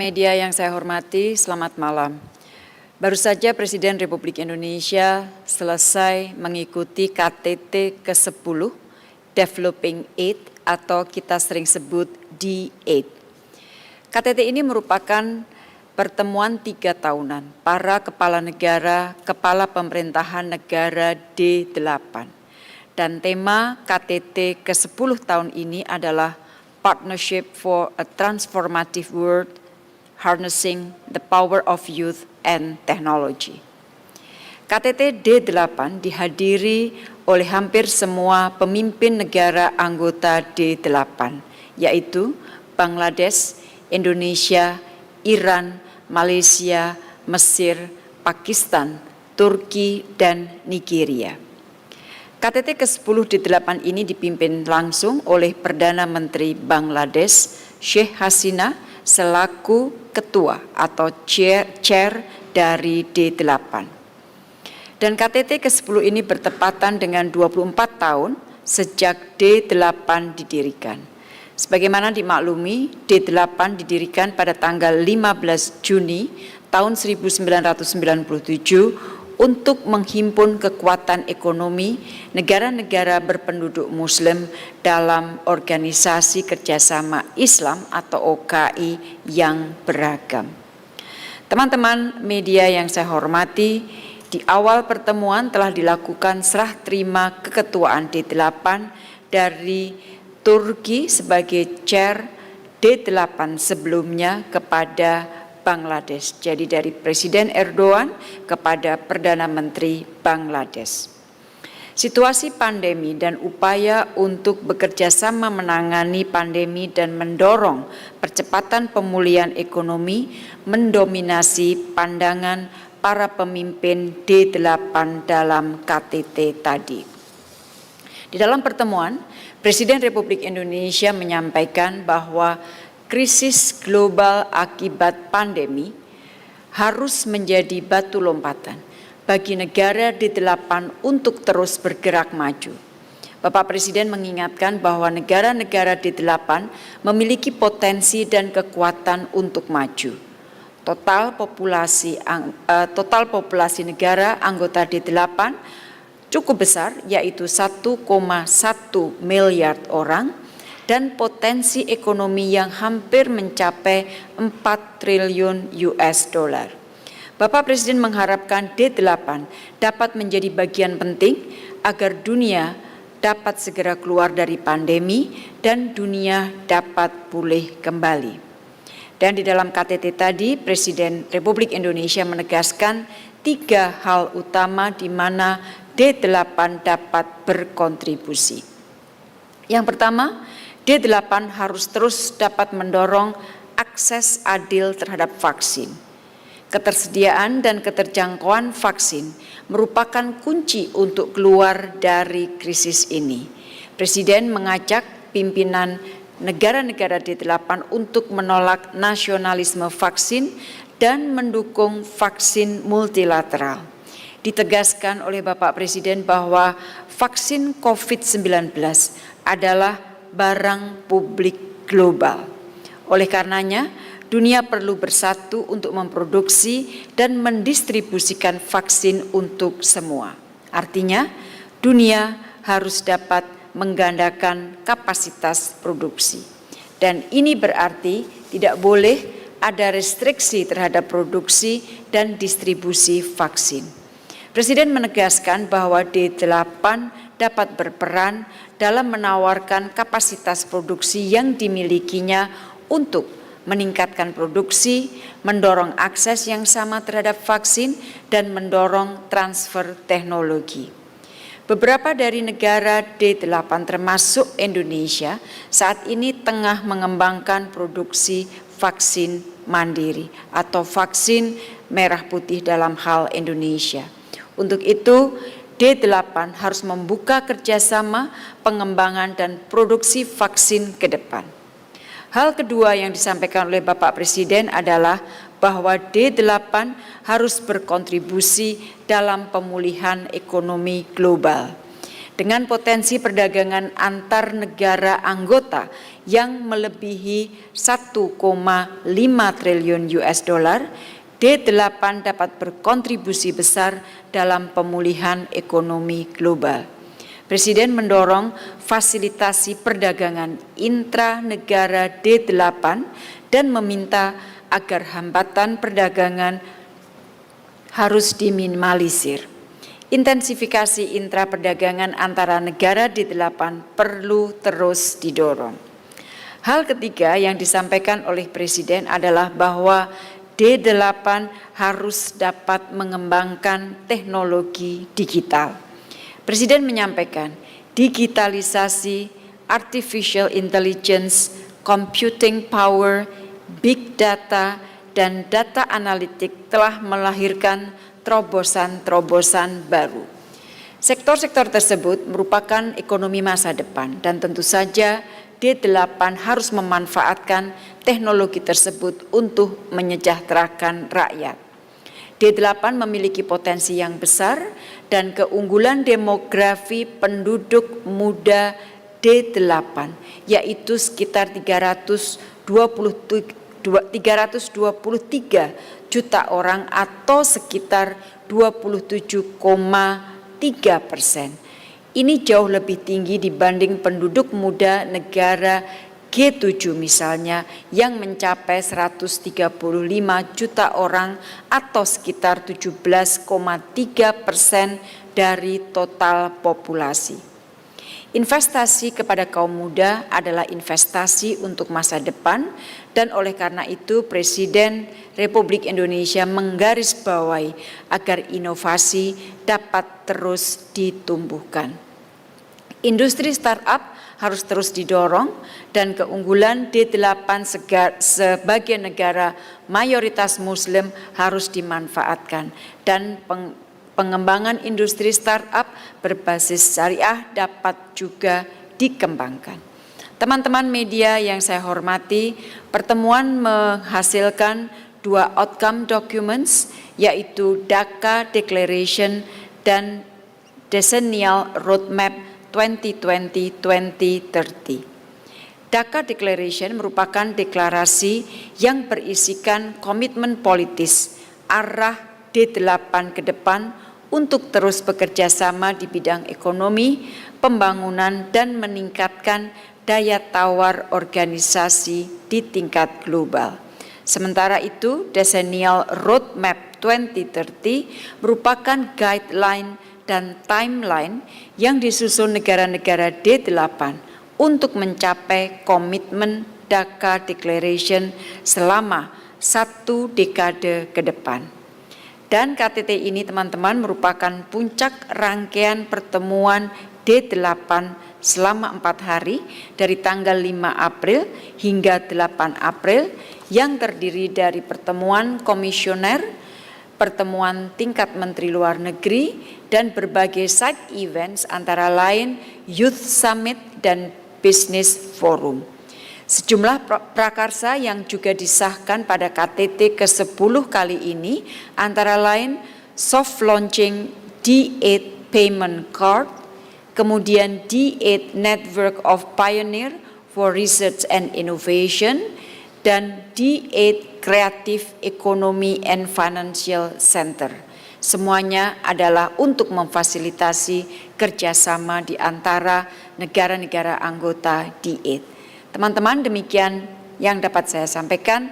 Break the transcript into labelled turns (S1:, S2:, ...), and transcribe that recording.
S1: Media yang saya hormati, selamat malam. Baru saja Presiden Republik Indonesia selesai mengikuti KTT ke-10 Developing Aid atau kita sering sebut D8. KTT ini merupakan pertemuan 3 tahunan para kepala negara, kepala pemerintahan negara D8. Dan tema KTT ke-10 tahun ini adalah Partnership for a Transformative World, Harnessing the Power of Youth and Technology. KTT D8 dihadiri oleh hampir semua pemimpin negara anggota D8, yaitu Bangladesh, Indonesia, Iran, Malaysia, Mesir, Pakistan, Turki, dan Nigeria. KTT ke-10 D8 ini dipimpin langsung oleh Perdana Menteri Bangladesh, Sheikh Hasina, selaku ketua atau chair dari D8. Dan KTT ke-10 ini bertepatan dengan 24 tahun sejak D8 didirikan. Sebagaimana dimaklumi, D8 didirikan pada tanggal 15 Juni tahun 1997 untuk menghimpun kekuatan ekonomi negara-negara berpenduduk Muslim dalam Organisasi Kerjasama Islam atau OKI yang beragam. Teman-teman media yang saya hormati, di awal pertemuan telah dilakukan serah terima keketuaan D8 dari Turki sebagai chair D8 sebelumnya kepada Bangladesh, jadi dari Presiden Erdogan kepada Perdana Menteri Bangladesh. Situasi pandemi dan upaya untuk bekerja sama menangani pandemi dan mendorong percepatan pemulihan ekonomi mendominasi pandangan para pemimpin D8 dalam KTT tadi. Di dalam pertemuan, Presiden Republik Indonesia menyampaikan bahwa krisis global akibat pandemi harus menjadi batu lompatan bagi negara D8 untuk terus bergerak maju. Bapak Presiden mengingatkan bahwa negara-negara D8 memiliki potensi dan kekuatan untuk maju. Total populasi negara anggota D8 cukup besar, yaitu 1,1 miliar orang, dan potensi ekonomi yang hampir mencapai 4 triliun US dollar. Bapak Presiden mengharapkan D8 dapat menjadi bagian penting agar dunia dapat segera keluar dari pandemi dan dunia dapat pulih kembali. Dan di dalam KTT tadi, Presiden Republik Indonesia menegaskan 3 hal utama di mana D8 dapat berkontribusi. Yang pertama, D8 harus terus dapat mendorong akses adil terhadap vaksin. Ketersediaan dan keterjangkauan vaksin merupakan kunci untuk keluar dari krisis ini. Presiden mengajak pimpinan negara-negara D8 untuk menolak nasionalisme vaksin dan mendukung vaksin multilateral. Ditegaskan oleh Bapak Presiden bahwa vaksin COVID-19 adalah barang publik global. Oleh karenanya, dunia perlu bersatu untuk memproduksi dan mendistribusikan vaksin untuk semua. Artinya, dunia harus dapat menggandakan kapasitas produksi. Dan ini berarti tidak boleh ada restriksi terhadap produksi dan distribusi vaksin. Presiden menegaskan bahwa D8 dapat berperan dalam menawarkan kapasitas produksi yang dimilikinya untuk meningkatkan produksi, mendorong akses yang sama terhadap vaksin, dan mendorong transfer teknologi. Beberapa dari negara D8 termasuk Indonesia saat ini tengah mengembangkan produksi vaksin mandiri atau vaksin merah putih dalam hal Indonesia. Untuk itu, D8 harus membuka kerjasama, pengembangan, dan produksi vaksin ke depan. Hal kedua yang disampaikan oleh Bapak Presiden adalah bahwa D8 harus berkontribusi dalam pemulihan ekonomi global. dengan potensi perdagangan antar negara anggota yang melebihi 1,5 triliun US dollar, D8 dapat berkontribusi besar dalam pemulihan ekonomi global. Presiden mendorong fasilitasi perdagangan intranegara D8 dan meminta agar hambatan perdagangan harus diminimalisir. Intensifikasi intraperdagangan antara negara D8 perlu terus didorong. Hal ketiga yang disampaikan oleh Presiden adalah bahwa D8 harus dapat mengembangkan teknologi digital. Presiden menyampaikan digitalisasi, artificial intelligence, computing power, big data, dan data analitik telah melahirkan terobosan-terobosan baru. Sektor-sektor tersebut merupakan ekonomi masa depan dan tentu saja D8 harus memanfaatkan teknologi tersebut untuk menyejahterakan rakyat. D8 memiliki potensi yang besar dan keunggulan demografi penduduk muda D8, yaitu sekitar 323 juta orang atau sekitar 27,3%. Ini jauh lebih tinggi dibanding penduduk muda negara G7 misalnya yang mencapai 135 juta orang atau sekitar 17,3% dari total populasi. Investasi kepada kaum muda adalah investasi untuk masa depan dan oleh karena itu Presiden Republik Indonesia menggarisbawahi agar inovasi dapat terus ditumbuhkan. Industri startup harus terus didorong dan keunggulan D8 sebagai negara mayoritas Muslim harus dimanfaatkan dan pengembangan industri startup berbasis syariah dapat juga dikembangkan. Teman-teman media yang saya hormati, pertemuan menghasilkan 2 outcome documents yaitu Dhaka Declaration dan Decennial Roadmap 2020-2030. Dhaka Declaration merupakan deklarasi yang berisikan komitmen politis arah D8 ke depan untuk terus bekerja sama di bidang ekonomi, pembangunan, dan meningkatkan daya tawar organisasi di tingkat global. Sementara itu, Decennial Roadmap 2030 merupakan guideline dan timeline yang disusun negara-negara D8 untuk mencapai komitmen Dhaka Declaration selama 1 dekade ke depan. Dan KTT ini teman-teman merupakan puncak rangkaian pertemuan D8 selama 4 hari dari tanggal 5 April hingga 8 April yang terdiri dari pertemuan komisioner, pertemuan tingkat Menteri Luar Negeri, dan berbagai side events antara lain Youth Summit dan Business Forum. Sejumlah prakarsa yang juga disahkan pada KTT ke-10 kali ini antara lain soft launching D8 Payment Card, kemudian D8 Network of Pioneer for Research and Innovation, dan D8 Creative Economy and Financial Center. Semuanya adalah untuk memfasilitasi kerjasama di antara negara-negara anggota D8. Teman-teman, demikian yang dapat saya sampaikan.